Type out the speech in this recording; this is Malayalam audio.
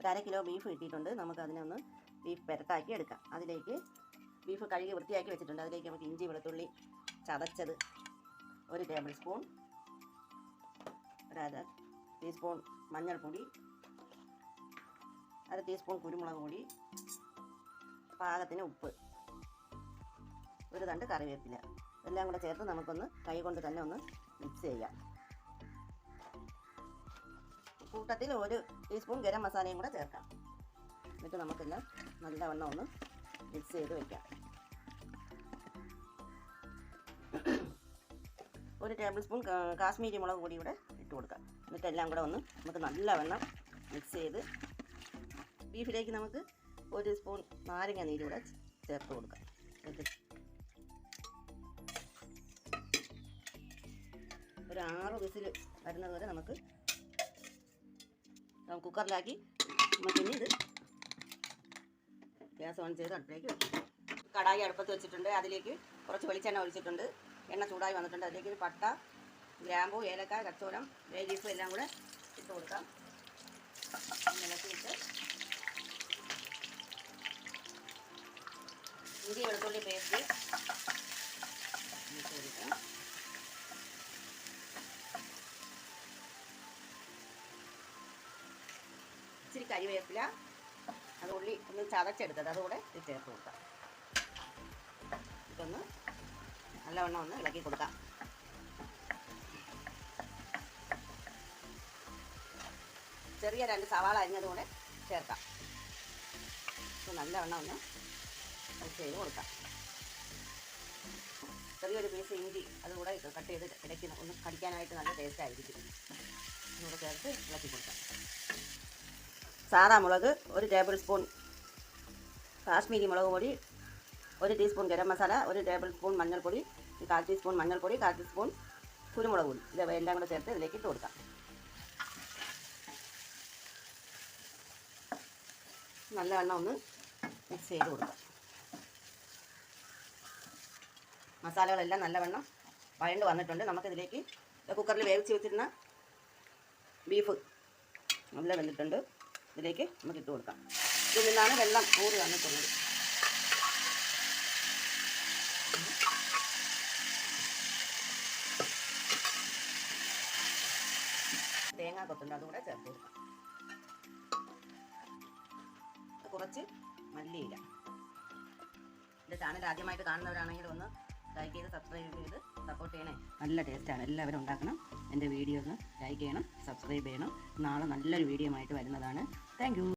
ഒരു 1/2 കിലോ ബീഫ് കിട്ടിയിട്ടുണ്ട്. നമുക്ക് അതിനെ ഒന്ന് ബീഫ് പെരട്ടാക്കി എടുക്കാം. അതിലേക്ക് ബീഫ് കഴുകി വൃത്തിയാക്കി വെച്ചിട്ടുണ്ട്. അതിലേക്ക് നമുക്ക് ഇഞ്ചി വെളുത്തുള്ളി ചതച്ചത് 1 ടേബിൾ സ്പൂൺ, 1/2 ടീസ്പൂൺ മഞ്ഞൾപ്പൊടി, 1/2 ടീസ്പൂൺ കുരുമുളക് പൊടി, പാകത്തിന് ഉപ്പ്, 1 തണ്ട് കറിവേപ്പില എല്ലാം കൂടെ ചേർത്ത് നമുക്കൊന്ന് കൈ കൊണ്ട് തന്നെ ഒന്ന് മിക്സ് ചെയ്യാം. കൂട്ടത്തിൽ 1 ടീസ്പൂൺ ഗരം മസാലയും കൂടെ ചേർക്കാം. എന്നിട്ട് നമുക്കെല്ലാം നല്ലവണ്ണം ഒന്ന് മിക്സ് ചെയ്ത് വയ്ക്കാം. 1 ടേബിൾ സ്പൂൺ കാശ്മീരി മുളക് പൊടി കൂടെ ഇട്ട് കൊടുക്കാം. എന്നിട്ട് എല്ലാം കൂടെ ഒന്ന് നമുക്ക് നല്ലവണ്ണം മിക്സ് ചെയ്ത് ബീഫിലേക്ക് നമുക്ക് 1 സ്പൂൺ നാരങ്ങ നീര് കൂടെ ചേർത്ത് കൊടുക്കാം. ഒരു 6 വിസിൽ വരുന്നത് വരെ നമുക്ക് കുക്കറിലാക്കി നമുക്കിനി ഇത് ഗ്യാസ് ഓൺ ചെയ്ത് അടുപ്പിലേക്ക് വെക്കാം. കടായി അടുപ്പത്ത് വെച്ചിട്ടുണ്ട്. അതിലേക്ക് കുറച്ച് വെളിച്ചെണ്ണ ഒഴിച്ചിട്ടുണ്ട്. എണ്ണ ചൂടായി വന്നിട്ടുണ്ട്. അതിലേക്ക് പട്ട, ഗ്രാമ്പൂ, ഏലക്ക, കച്ചോലം, ബേ ലീഫ് എല്ലാം കൂടെ ഇട്ട് കൊടുക്കാം. ഇളക്കിയിട്ട് ഇഞ്ചി വെളുത്തുള്ളി പേസ്റ്റ് ഇട്ട് കൊടുക്കാം. ഇച്ചിരി കരിവേപ്പില, അത് ഉള്ളി ഒന്ന് ചതച്ചെടുത്തത് അതുകൂടെ ചേർത്ത് കൊടുക്കാം. ഇതൊന്ന് നല്ലവണ്ണം ഒന്ന് ഇളക്കി കൊടുക്കാം. ചെറിയ 2 സവാള അരിഞ്ഞത് കൂടെ ചേർക്കാം. നല്ലവണ്ണം ഒന്ന് മിക്സ് ചെയ്ത് കൊടുക്കാം. ചെറിയൊരു പീസ് ഇഞ്ചി അതുകൂടെ കട്ട് ചെയ്ത് ഇടയ്ക്ക് ഒന്ന് കടിക്കാനായിട്ട് നല്ല ടേസ്റ്റ് ആയിരിക്കും. അതുകൂടെ ചേർത്ത് ഇളക്കി കൊടുക്കാം. സാദാ മുളക് 1 ടേബിൾ സ്പൂൺ, കാശ്മീരി മുളക് പൊടി 1 teaspoon garam masala, 1 table spoon മഞ്ഞൾപ്പൊടി, 1/4 ടീസ്പൂൺ മഞ്ഞൾപ്പൊടി, 1/4 ടീസ്പൂൺ കുരുമുളക് പൊടി ഇതെല്ലാം കൂടെ ചേർത്ത് ഇതിലേക്ക് ഇട്ട് കൊടുക്കാം. നല്ലവണ്ണം ഒന്ന് മിക്സ് ചെയ്ത് കൊടുക്കാം. മസാലകളെല്ലാം നല്ലവണ്ണം വഴണ്ട് വന്നിട്ടുണ്ട്. നമുക്കിതിലേക്ക് കുക്കറിൽ വേവിച്ച് വെച്ചിരുന്ന ബീഫ് നല്ല വെന്തിട്ടുണ്ട്. ഇതിലേക്ക് നമുക്ക് ഇട്ട് കൊടുക്കാം. ഇതിൽ നിന്നാണ് വെള്ളം ഊറി വന്നിട്ടുള്ളത്. തേങ്ങ കൊത്തുണ്ട് അതുകൂടെ ചേർത്ത് കൊടുക്കാം. കുറച്ച് മല്ലിയില. എൻ്റെ ചാനൽ ആദ്യമായിട്ട് കാണുന്നവരാണെങ്കിൽ ഒന്ന് ലൈക്ക് ചെയ്ത് സബ്സ്ക്രൈബ് ചെയ്ത് സപ്പോർട്ട് ചെയ്യണേ. നല്ല ടേസ്റ്റാണ്. എല്ലാവരും ഉണ്ടാക്കണം. എൻ്റെ വീഡിയോ ഒന്ന് ലൈക്ക് ചെയ്യണം, സബ്സ്ക്രൈബ് ചെയ്യണം. നാളെ നല്ലൊരു വീഡിയോ ആയിട്ട് വരുന്നതാണ്. Thank you.